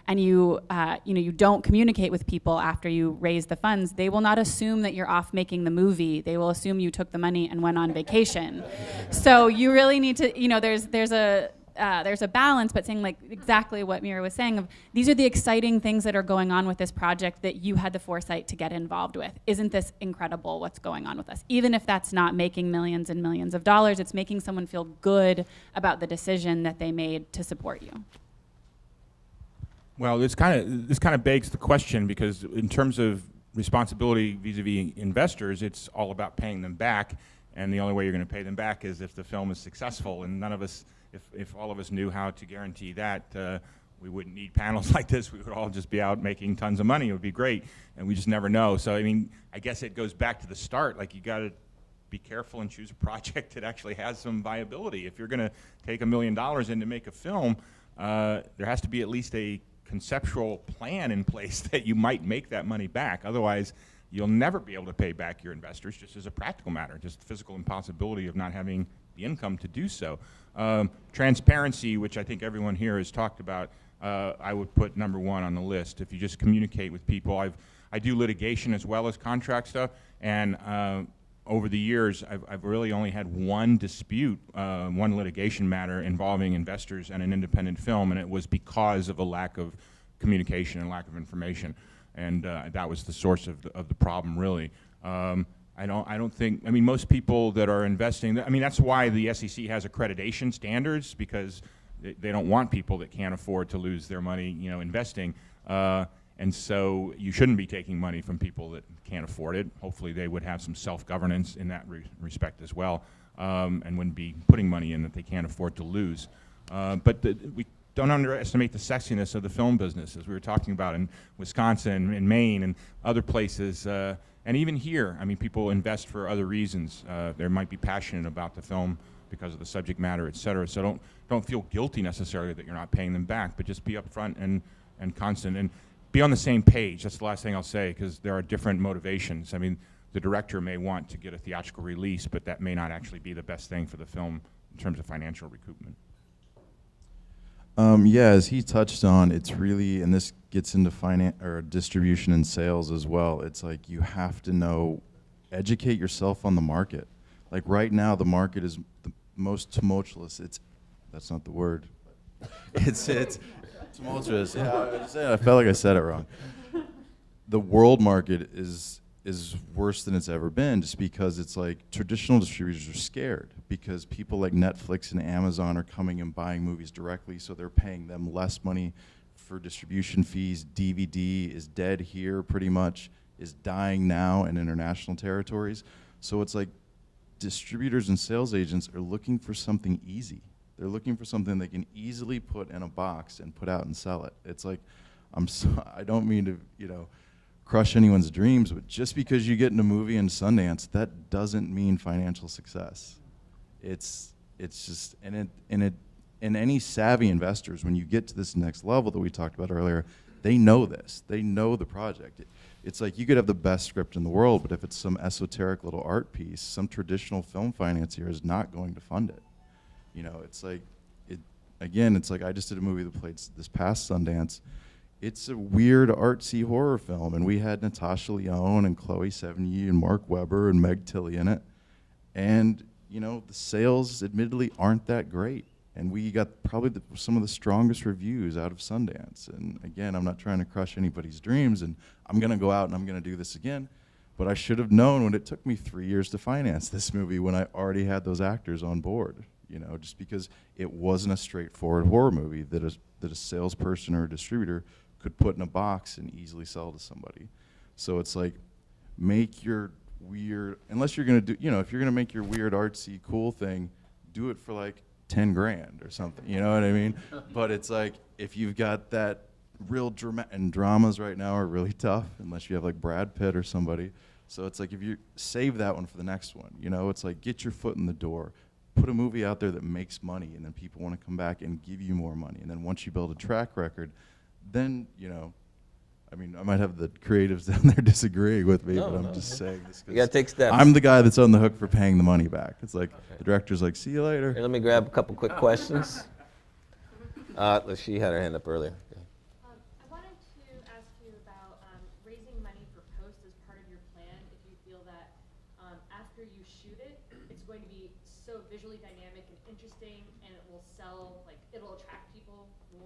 and you don't communicate with people after you raise the funds, they will not assume that you're off making the movie. They will assume you took the money and went on vacation. So you really need to, there's a balance, but saying like exactly what Mira was saying of these are the exciting things that are going on with this project that you had the foresight to get involved with. Isn't this incredible what's going on with us? Even if that's not making millions and millions of dollars, it's making someone feel good about the decision that they made to support you. Well, this kind of begs the question, because in terms of responsibility vis-a-vis investors, it's all about paying them back, and the only way you're going to pay them back is if the film is successful, and none of us, if all of us knew how to guarantee that, we wouldn't need panels like this. We would all just be out making tons of money. It would be great, and we just never know. So, I mean, I guess it goes back to the start. Like, you got to be careful and choose a project that actually has some viability. If you're going to take $1 million in to make a film, there has to be at least a conceptual plan in place that you might make that money back. Otherwise, you'll never be able to pay back your investors, just as a practical matter, just the physical impossibility of not having the income to do so. Transparency, which I think everyone here has talked about, I would put number one on the list. If you just communicate with people, I do litigation as well as contract stuff, and over the years, I've really only had one dispute, one litigation matter involving investors and an independent film, and it was because of a lack of communication and lack of information, and that was the source of the problem, really. I don't think, I mean, most people that are investing, I mean, that's why the SEC has accreditation standards, because they don't want people that can't afford to lose their money, investing. And so you shouldn't be taking money from people that can't afford it. Hopefully they would have some self-governance in that respect as well, and wouldn't be putting money in that they can't afford to lose. But we don't underestimate the sexiness of the film business, as we were talking about in Wisconsin and Maine and other places. And even here, I mean, people invest for other reasons. They might be passionate about the film because of the subject matter, et cetera. So don't feel guilty necessarily that you're not paying them back, but just be upfront and constant. And be on the same page. That's the last thing I'll say, because there are different motivations. I mean, the director may want to get a theatrical release, but that may not actually be the best thing for the film in terms of financial recoupment. Yeah, as he touched on, it's really, and this gets into finance or distribution and sales as well. It's like you have to educate yourself on the market. Like right now, the market is the most tumultuous. That's not the word. It's tumultuous. Yeah, I felt like I said it wrong. The world market is worse than it's ever been, just because it's like traditional distributors are scared because people like Netflix and Amazon are coming and buying movies directly, so they're paying them less money for distribution fees. DVD is dead here pretty much, is dying now in international territories. So it's like distributors and sales agents are looking for something easy. They're looking for something they can easily put in a box and put out and sell it. It's like, I don't mean to, crush anyone's dreams, but just because you get in a movie in Sundance, that doesn't mean financial success. It's just, and any savvy investors, when you get to this next level that we talked about earlier, they know this. They know the project. It's like you could have the best script in the world, but if it's some esoteric little art piece, some traditional film financier is not going to fund it. It's like, it's like I just did a movie that played this past Sundance. It's a weird artsy horror film, and we had Natasha Lyonne and Chloe Sevigny and Mark Webber and Meg Tilly in it. And, the sales admittedly aren't that great. And we got probably some of the strongest reviews out of Sundance. And again, I'm not trying to crush anybody's dreams, and I'm going to go out and I'm going to do this again. But I should have known when it took me 3 years to finance this movie when I already had those actors on board. Just because it wasn't a straightforward horror movie that a salesperson or a distributor could put in a box and easily sell to somebody. So it's like, make your weird, unless you're going to do, if you're going to make your weird artsy cool thing, do it for like 10 grand or something, you know what I mean? But it's like, if you've got that real drama, and dramas right now are really tough, unless you have like Brad Pitt or somebody. So it's like, if you save that one for the next one, it's like, get your foot in the door. Put a movie out there that makes money, and then people want to come back and give you more money. And then once you build a track record, then, I might have the creatives down there disagreeing with me, but I'm just saying this because you gotta take steps. I'm the guy that's on the hook for paying the money back. It's like, the director's like, see you later. Here, let me grab a couple quick questions. She had her hand up earlier. post as part of your plan if you feel that after you shoot it, it's going to be so visually dynamic and interesting, and it will sell, like it'll attract people more